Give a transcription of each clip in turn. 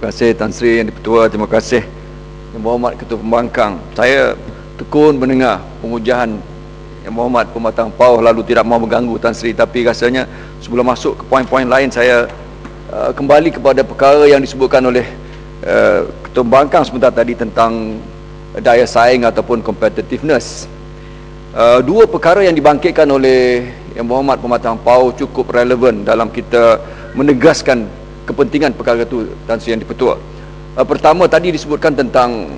Terima kasih Tan Sri Yang di-Pertua, terima kasih Yang Berhormat Ketua Pembangkang. Saya tekun mendengar pengujahan Yang Berhormat Pematang Pauh, lalu tidak mahu mengganggu Tan Sri, tapi rasanya sebelum masuk ke poin-poin lain, saya kembali kepada perkara yang disebutkan oleh Ketua Pembangkang sebentar tadi tentang daya saing ataupun competitiveness. Dua perkara yang dibangkitkan oleh Yang Berhormat Pematang Pauh cukup relevan dalam kita menegaskan kepentingan perkara itu, Tan Sri Yang di-Pertua. Pertama tadi disebutkan tentang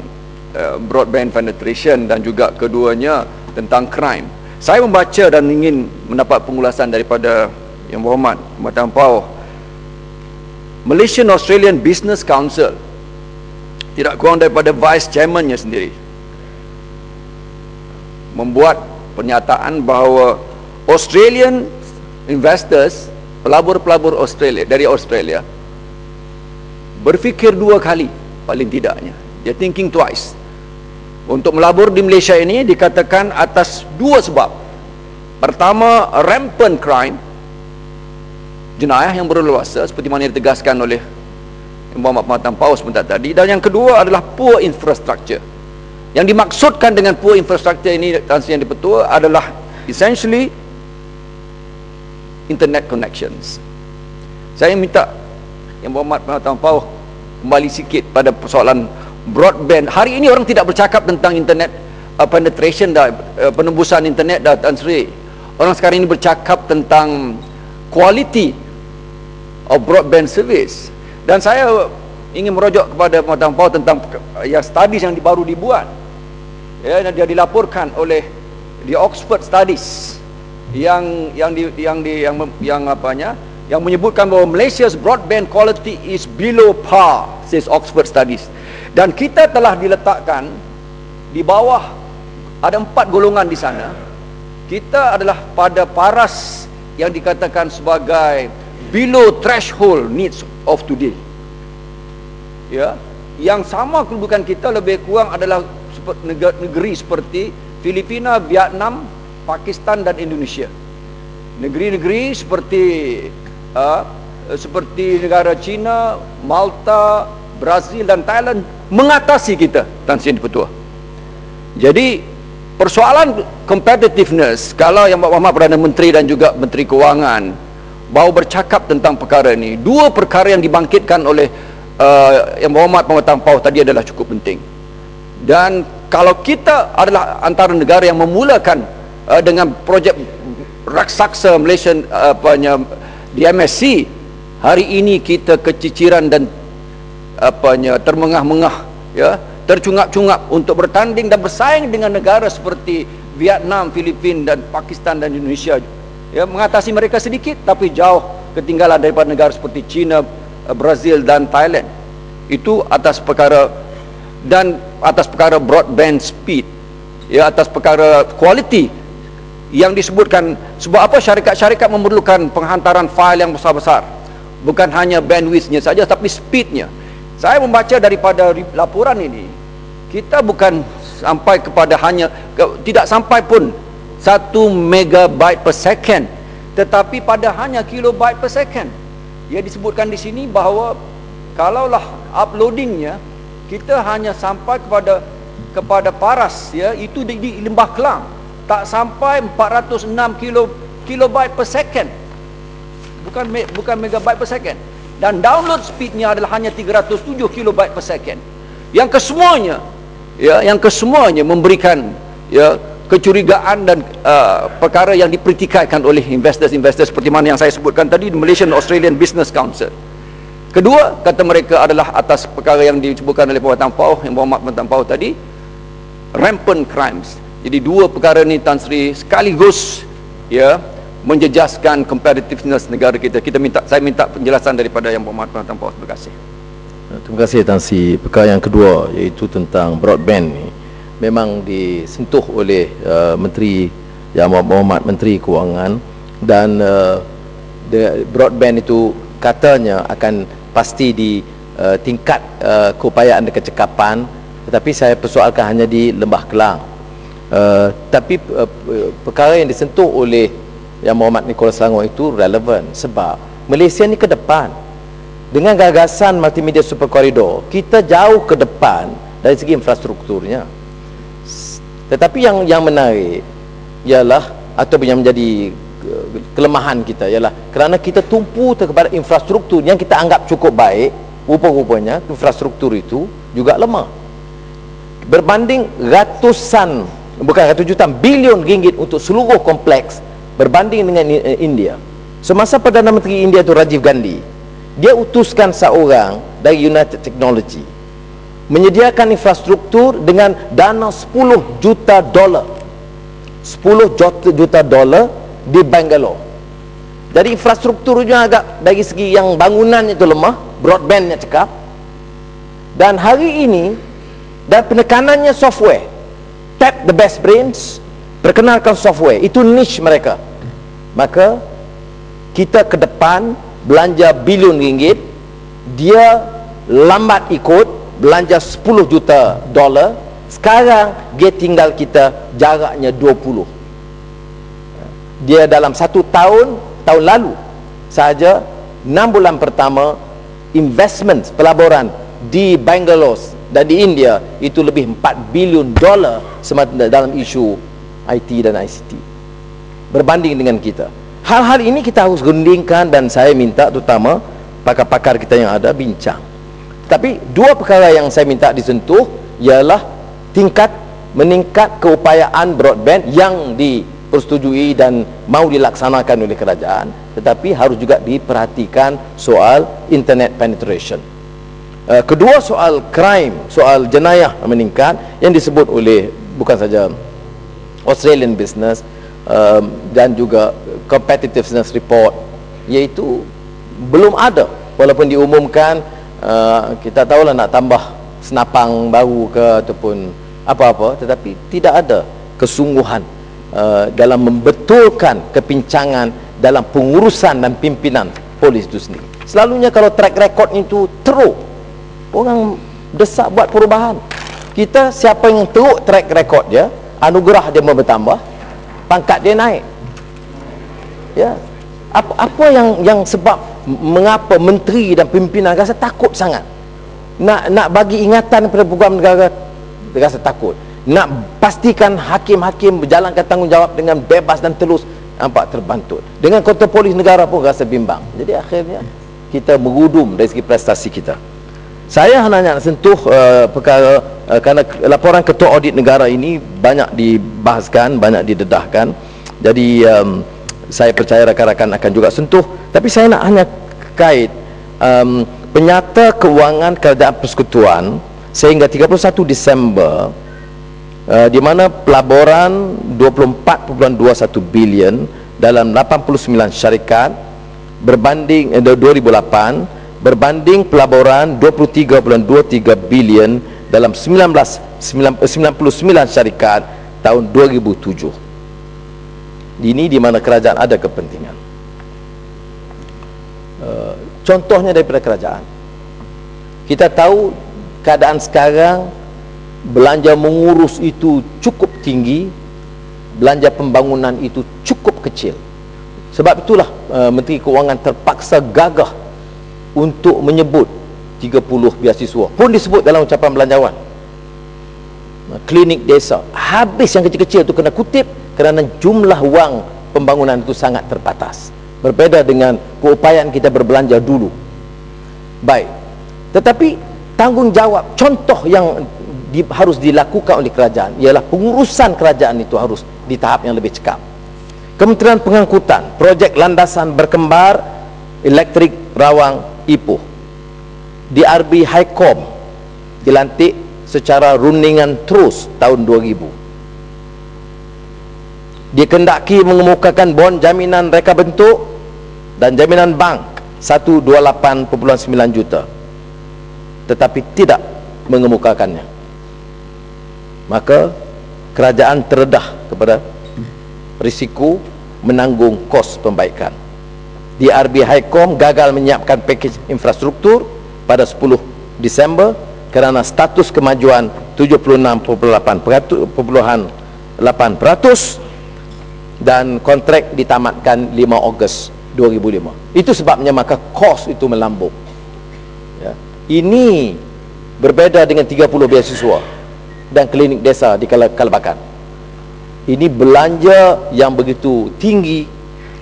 broadband penetration dan juga keduanya tentang crime. Saya membaca dan ingin mendapat pengulasan daripada Yang Berhormat Pematang Pauh. Malaysian Australian Business Council, tidak kurang daripada vice chairmannya sendiri, membuat pernyataan bahawa Australian investors, pelabur-pelabur Australia dari Australia, berfikir dua kali paling tidaknya. They're thinking twice. Untuk melabur di Malaysia ini dikatakan atas dua sebab. Pertama, rampant crime, jenayah yang berleluasa seperti mana ditegaskan oleh Yang Berhormat Pematang Pauh sebentar tadi. Dan yang kedua adalah poor infrastructure. Yang dimaksudkan dengan poor infrastructure ini, Tan Sri Yang di-Pertua, adalah essentially internet connections. Saya minta Yang Berhormat Pematang Pauh kembali sikit pada persoalan broadband. Hari ini orang tidak bercakap tentang internet penetration dan penembusan internet dah, Tan Sri. Orang sekarang ini bercakap tentang quality of broadband service. Dan saya ingin merujuk kepada Pematang Pauh tentang studies yang baru dibuat. Ya, dia dilaporkan oleh di Oxford Studies yang menyebutkan bahawa Malaysia's broadband quality is below par, says Oxford Studies. Dan kita telah diletakkan di bawah, ada 4 golongan di sana. Kita adalah pada paras yang dikatakan sebagai below threshold needs of today. Ya, yang sama kedudukan kita lebih kurang adalah negeri seperti Filipina, Vietnam, Pakistan dan Indonesia. Negeri-negeri seperti negara China, Malta, Brazil dan Thailand mengatasi kita, Tan Sri Yang di-Pertua. Jadi persoalan competitiveness, kalau Yang Berhormat Perdana Menteri dan juga Menteri Kewangan baru bercakap tentang perkara ini, dua perkara yang dibangkitkan oleh Yang Berhormat Pematang Pauh tadi adalah cukup penting. Dan kalau kita adalah antara negara yang memulakan dengan projek raksasa Malaysia di MSC, hari ini kita keciciran dan termengah-mengah, ya, tercungap-cungap untuk bertanding dan bersaing dengan negara seperti Vietnam, Filipina dan Pakistan dan Indonesia. Ya, mengatasi mereka sedikit tapi jauh ketinggalan daripada negara seperti China, Brazil dan Thailand. Itu atas perkara broadband speed, ya, atas perkara quality yang disebutkan. Sebab apa syarikat-syarikat memerlukan penghantaran fail yang besar-besar, bukan hanya bandwidthnya saja tapi speednya. Saya membaca daripada laporan ini, kita bukan sampai kepada tidak sampai pun 1 megabyte per second, tetapi pada hanya kilobyte per second. Ia disebutkan di sini bahawa kalaulah uploadingnya kita hanya sampai kepada paras, ya, itu di Lembah Kelang, tak sampai 406 kilobyte per second, bukan megabyte per second. Dan download speednya adalah hanya 307 kilobyte per second. Yang kesemuanya memberikan, ya, kecurigaan dan perkara yang dipertikaikan oleh investors seperti mana yang saya sebutkan tadi, Malaysian Australian Business Council. Kedua, kata mereka adalah atas perkara yang disebutkan oleh Pematang Pauh, Yang Berhormat Pematang Pauh tadi, rampant crimes. Jadi dua perkara ni, Tan Sri, sekaligus, ya, menjejaskan competitiveness negara kita. Saya minta penjelasan daripada Yang Berhormat Pematang Pauh. Terima kasih. Terima kasih Tan Sri. Perkara yang kedua iaitu tentang broadband ni, memang disentuh oleh Menteri Yang Berhormat Menteri Kewangan, dan broadband itu katanya akan pasti di tingkat keupayaan dan kecekapan, tetapi saya persoalkan hanya di Lembah Kelang. Tapi perkara yang disentuh oleh Yang Berhormat Nicholas Selangor itu relevan, sebab Malaysia ni ke depan. dengan gagasan multimedia super corridor, kita jauh ke depan dari segi infrastrukturnya. Tetapi yang menarik ialah, atau yang menjadi kelemahan kita ialah kerana kita tumpu kepada infrastruktur yang kita anggap cukup baik, rupa-rupanya infrastruktur itu juga lemah. Berbanding ratusan, bukan ratus juta, bilion ringgit untuk seluruh kompleks, berbanding dengan India. Semasa Perdana Menteri India itu Rajiv Gandhi, dia utuskan seorang dari United Technology menyediakan infrastruktur dengan dana 10 juta dolar 10 juta dolar di Bangalore. Jadi infrastrukturnya agak dari segi yang bangunan itu lemah, broadbandnya cekap, dan hari ini dan penekanannya software, tap the best brains, perkenalkan software, itu niche mereka. Maka kita ke depan belanja bilion ringgit, dia lambat ikut belanja 10 juta dolar. Sekarang dia tinggal kita jaraknya 20. Dia dalam 1 tahun lalu sahaja 6 bulan pertama, investment pelaburan di Bangalore dan di India itu lebih 4 bilion dolar dalam isu IT dan ICT berbanding dengan kita. Hal-hal ini kita harus rundingkan, dan saya minta terutama pakar-pakar kita yang ada bincang. Tapi dua perkara yang saya minta disentuh ialah tingkat meningkat keupayaan broadband yang dipersetujui dan mau dilaksanakan oleh kerajaan, tetapi harus juga diperhatikan soal internet penetration. Kedua, soal crime, soal jenayah meningkat yang disebut oleh bukan saja Australian Business dan juga Competitiveness Report, iaitu belum ada, walaupun diumumkan. Kita tahulah nak tambah senapang baru ke ataupun apa-apa, tetapi tidak ada kesungguhan dalam membetulkan kepincangan dalam pengurusan dan pimpinan polis itu sendiri. Selalunya kalau track record itu teruk, orang desak buat perubahan. Kita, siapa yang teruk track record dia, anugerah dia bertambah, pangkat dia naik. Ya, apa yang sebab mengapa menteri dan pimpinan rasa takut sangat nak bagi ingatan kepada peguam negara, rasa takut nak pastikan hakim-hakim berjalankan tanggungjawab dengan bebas dan telus, nampak terbantut. Dengan kota polis negara pun rasa bimbang. Jadi akhirnya kita merudum dari segi prestasi kita. Saya hanya nak sentuh perkara kerana laporan ketua audit negara ini banyak dibahaskan, banyak didedahkan. Jadi saya percaya rakan-rakan akan juga sentuh. Tapi saya nak hanya kait penyata kewangan kerajaan persekutuan sehingga 31 Disember, di mana pelaburan 24.21 bilion dalam 89 syarikat berbanding 2008 berbanding pelaburan 23.23 bilion dalam 99 syarikat tahun 2007. Ini di mana kerajaan ada kepentingan. Contohnya daripada kerajaan, kita tahu keadaan sekarang belanja mengurus itu cukup tinggi, belanja pembangunan itu cukup kecil. Sebab itulah Menteri Kewangan terpaksa gagah untuk menyebut 30 beasiswa, pun disebut dalam ucapan belanjawan. Klinik desa, habis yang kecil-kecil itu kena kutip kerana jumlah wang pembangunan itu sangat terbatas. Berbeza dengan keupayaan kita berbelanja dulu. Baik, tetapi tanggungjawab contoh yang harus dilakukan oleh kerajaan ialah pengurusan kerajaan itu harus di tahap yang lebih cekap. Kementerian Pengangkutan, projek landasan berkembar elektrik Rawang Ipoh. DRB Highcom dilantik secara rundingan terus tahun 2000. Dikendaki mengemukakan bon jaminan reka bentuk dan jaminan bank 128.9 juta, tetapi tidak mengemukakannya. Maka kerajaan terdedah kepada risiko menanggung kos pembaikan. DRB Highcom gagal menyiapkan pakej infrastruktur pada 10 Disember kerana status kemajuan 76.8% dan kontrak ditamatkan 5 Ogos 2005. Itu sebabnya maka kos itu melambung. ya. Ini berbeza dengan 30 beasiswa dan klinik desa di Kalabakan. Ini belanja yang begitu tinggi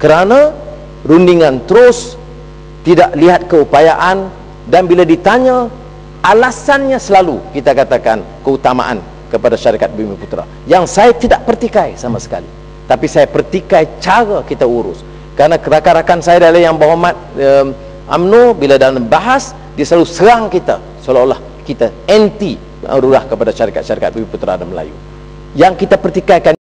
kerana rundingan terus tidak lihat keupayaan, dan bila ditanya alasannya selalu kita katakan keutamaan kepada syarikat Bumi Putra, yang saya tidak pertikai sama sekali, tapi saya pertikai cara kita urus. Kerana rakan-rakan saya adalah yang berhormat UMNO, bila dalam bahas dia selalu serang kita seolah-olah kita anti urus kepada syarikat-syarikat Bumi Putra dan Melayu. Yang kita pertikaikan